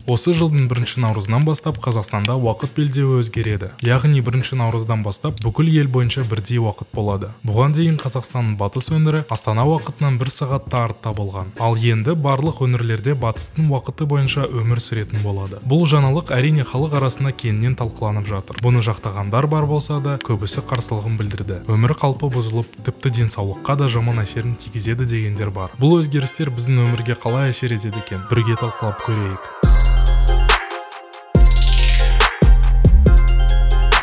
Осы жылдың 1 наурызынан бастап Қазақстанда уақыт белдеуі өзгереді. Яғни 1 наурыздан бастап бүкіл ел бойынша бірдей уақыт болады. Бұған дейін Қазақстанның батыс өңірі Астана уақытынан 1 сағатта артта болған. Ал енді барлық өңірлерде батыстың уақыты бойынша өмір сүретін болады. Бұл жаңалық әрине халық арасында кеңінен талқыланып жатыр. Бұны жақтағандар бар болса да, көбісі қарсылығын білдірді. Өмір қалпы бұзылып, тіпті денсаулыққа да жаман әсерін тигізеді дегендер бар. Бұл өзгерістер біздің өмірге қалай әсер етеді екен? Бірге талқылап көрейік.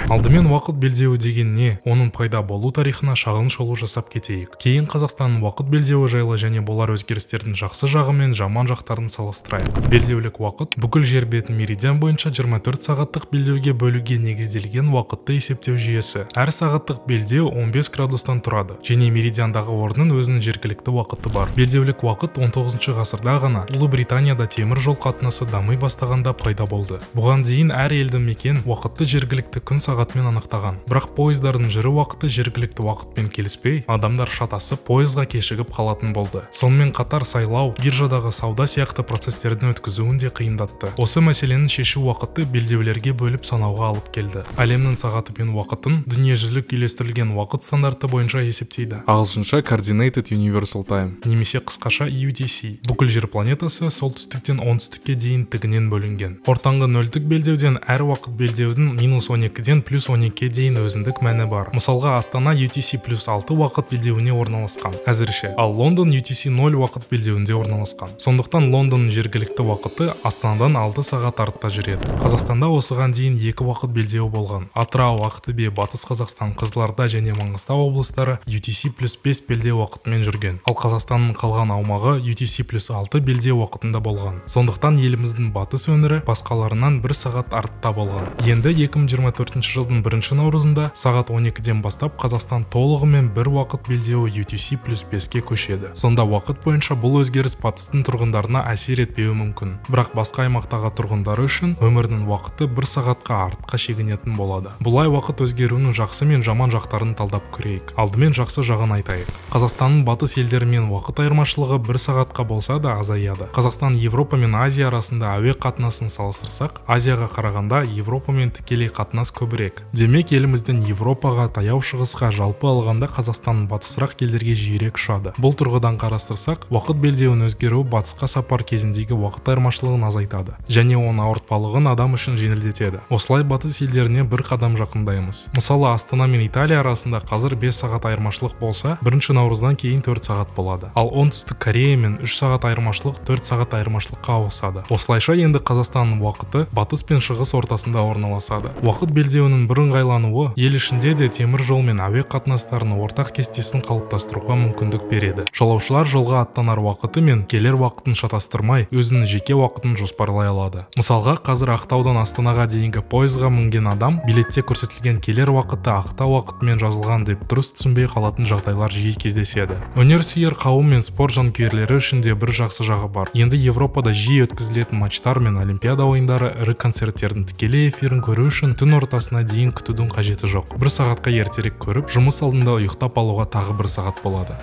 Алдымен уақыт белдеуі деген не? Оның пайда болу тарихына шағын шолу жасап кетейік. Кейін Қазақстанның уақыт белдеуі жайлы және болар өзгерістердің жақсы жағы мен жаман жақтарын салыстырайық. Белдеулік уақыт бүкіл жер бетін меридиан бойынша 24 сағаттық белдеуге бөлуге негізделген уақытты есептеу жүйесі. Әр сағаттық белдеу 15 градустан тұрады және меридиандағы орнын өзінің жергілікті уақыты бар. Белдеулік уақыт 19 ғасырда ғана Ұлыбританияда темір жол қатынасы дами бастағанда пайда болды. Бұған дейін әр елді мекен уақытты жергілікті күн сағатымен анықтаған. Бірақ пойыздардың жүру уақыты жергілікті уақытпен келіспей, адамдар шатасып, пойызға кешігіп қалатын болды. Сонымен қатар сайлау, биржадағы сауда сияқты процестердің өткізуін де қиындатты. Осы мәселені шешу уақытты белдеулерге бөліп санауға алып келді. Әлемнің сағаты пен уақытын дүниежүзілік үйлестірілген уақыт стандарты бойынша есептейді. Ағылшынша Coordinated Universal Time, немесе қысқаша UTC. Бүкіл жер планетасы солтүстіктен оңтүстікке дейін тігінен бөлінген. Ортаңғы нөлдік белдеуден әр уақыт белдеудің -12-ден +12-ге дейін өзіндік мәні бар. Мысалға, Астана UTC +6 уақыт белдеуіне орналасқан. Әзірше, ал Лондон UTC 0 уақыт белдеуінде орналасқан. Сондықтан Лондонның жергілікті уақыты Астанадан 6 сағат артта жүреді. Қазақстанда осыған дейін 2 уақыт белдеуі болған. Атырау, Ақтөбе, Батыс Қазақстан, Қызылорда және Маңғыстау облыстары UTC +5 белдеу уақытымен жүрген. Ал Қазақстанның қалған аумағы UTC +6 белдеу уақытында болған. Сондықтан еліміздің батыс өңірі басқаларынан 1 сағат артта болған. Енді 2024 жылдың 1 наурызында сағат 12-ден бастап Қазақстан толығымен бір уақыт белдеуі UTC +5-ке көшеді. Сонда уақыт бойынша бұл өзгеріс батыстың тұрғындарына әсер етпеуі мүмкін. Бірақ басқа аймақтағы тұрғындары үшін өмірінің уақыты 1 сағатқа артқа шегінетін болады. Бұлай уақыт өзгеруінің жақсы мен жаман жақтарын талдап көрейік. Алдымен жақсы жағын айтайық. Қазақстанның батыс елдерімен уақыт айырмашылығы 1 сағатқа болса да азаяды. Қазақстан Европа мен Азия арасында әуе қатынасын салыстырсақ, Азияға қарағанда Европамен тікелей қатынас көбірек. Демек, еліміздің Европаға, таяу шығысқа жалпы алғанда Қазақстанның батысырақ елдерге жиірек ұшады. Бұл тұрғыдан қарастырсақ, уақыт белдеуінің өзгеруі батысқа сапар кезіндегі уақыт айырмашылығын азайтады және оның ауыртпалығын адам үшін жеңілдетеді. Осылай батыс елдеріне бір қадам жақындаймыз. Мысалы, Астана мен Италия арасында қазір 5 сағат айырмашылық болса, 1 наурыздан кейін 4 сағат болады. Ал оңтүстік Корея мен 3 сағат айырмашылық 4 сағат айырмашылыққа ауысады. Осылайша енді Қазақстанның уақыты батыс пен шығыс ортасында орналасады. Уақыт белдеуінің бірыңғайлануы ел ішінде де темір жол мен әуе қатынастарының ортақ кестесін қалыптастыруға мүмкіндік береді. Жолаушылар жолға аттанар уақыты мен келер уақытын шатастырмай, өзінің жеке уақытын жоспарлай алады. Мысалға, қазір Ақтаудан Астанаға дейінгі пойызға мінген адам билетте көрсетілген келер уақыты Ақтау уақытымен жазылған деп дұрыс түсінбей қалатын жағдайлар жиі кездеседі. Өнер сүйер қауым мен спорт жанкүйерлері үшін де бір жақсы жағы бар. Енді Европада жиі өткізілетін матчтар мен Олимпиада ойындары, ірі концерттердің тікелей эфирін көру үшін түн ортасына дейін күтудің қажеті жоқ. 1 сағатқа ертерек көріп, жұмыс алдында ұйықтап алуға тағы 1 сағат болады.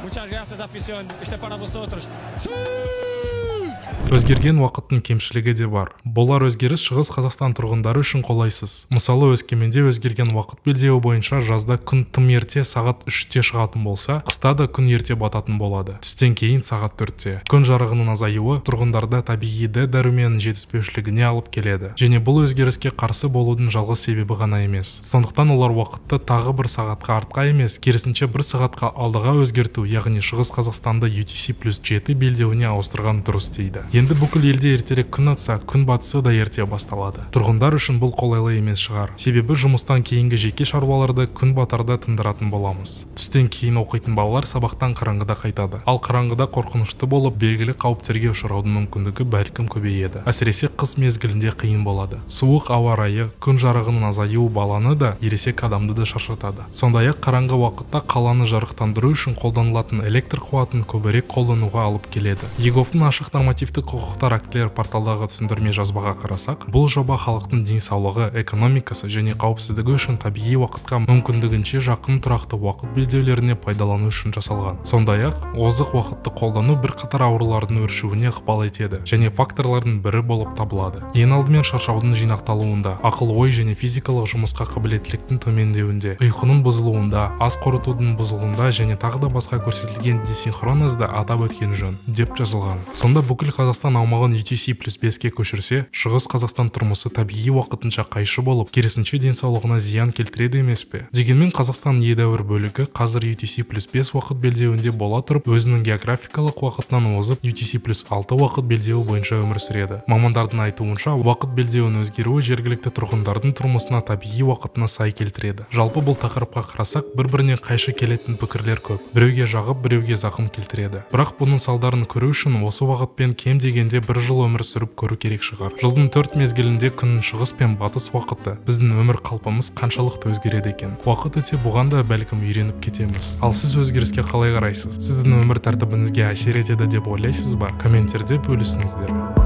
Өзгерген уақыттың кемшілігі де бар. Болар өзгеріс шығыс Қазақстан тұрғындары үшін қолайсыз. Мысалы, Өскеменде өзгерген уақыт белдеуі бойынша жазда күн тым ерте сағат 3-те шығатын болса, қыста да күн ерте бататын болады. Түстен кейін сағат 4-те. Күн жарығының азаюы тұрғындарда табиғи дәруменнің жетіспеушілігіне алып келеді. Және бұл өзгеріске қарсы болудың жалғыз себебі ғана емес. Сондықтан олар уақытты тағы 1 сағатқа артқа емес, керісінше 1 сағатқа алдыға өзгерту, яғни шығыс Қазақстанды UTC +7 белдеуіне ауыстырған дұрыс дейді. Енді бүкіл елде ертерек күн атса, күн батысы да ерте басталады. Тұрғындар үшін бұл қолайлы емес шығар. Себебі жұмыстан кейінгі жеке шаруаларды күн батарда тындыратын боламыз. Түстен кейін оқитын балалар сабақтан қараңғыда қайтады. Ал қараңғыда қорқынышты болып, белгілі қауіптерге ұшыраудың мүмкіндігі бәлкім көбейеді. Әсіресе қыс мезгілінде қиын болады. Суық ауа райы, күн жарығының азаюы баланы да, ересек адамды да шаршатады. Сондай-ақ қараңғы уақытта қаланы жарықтандыру үшін қолданылатын электр қуатын көбірек қолдануға алып келеді. Еговтың ашық нормативтік әлеуметтік құқықтар актілер порталдағы түсіндірме жазбаға қарасақ, бұл жоба халықтың денсаулығы, экономикасы және қауіпсіздігі үшін табиғи уақытқа мүмкіндігінше жақын тұрақты уақыт белдеулеріне пайдалану үшін жасалған. Сондай-ақ, озық уақытты қолдану бірқатар аурулардың өршуіне ықпал етеді және факторлардың бірі болып табылады. Ең алдымен шаршаудың жинақталуында, ақыл-ой және физикалық жұмысқа қабілеттіліктің төмендеуінде, ұйқының бұзылуында, ас қорытудың бұзылуында және тағы да басқа көрсетілген десинхронизмді атап өткен жөн, деп жазылған. Сонда бүкіл Қазақстан аумағын UTC+5-ке көшірсе, Шығыс Қазақстан тұрмысы табиғи уақытынша қайшы болып, керісінше денсаулығына зиян келтіреді емес пе? Дегенмен Қазақстан едәуір бөлігі қазір UTC+5 уақыт белдеуінде бола тұрып, өзінің географикалық уақытынан озып UTC+6 уақыт белдеуі бойынша өмір сүреді. Мамандардың айтуынша, уақыт белдеуінің өзгеруі жергілікті тұрғындардың тұрмысына табиғи уақытына сай келтіреді. Жалпы бұл тақырыпқа қарасақ, бір-біріне қайшы келетін пікірлер көп. Біреуге жағып, біреуге зақым келтіреді. Бірақ бұның салдарын көру үшін осы уақытпен кем дегенде 1 жыл өмір сүріп көру керек шығар. Жылдың 4 мезгілінде күннің шығыс пен батыс уақыты, біздің өмір қалпымыз қаншалықты өзгереді екен. Уақыт өте бұған да бәлкім үйреніп кетеміз. Ал сіз өзгеріске қалай қарайсыз? Сіздің өмір тәртібіңізге әсер етеді деп ойлайсыз ба? Комменттерде бөлісіңіздер.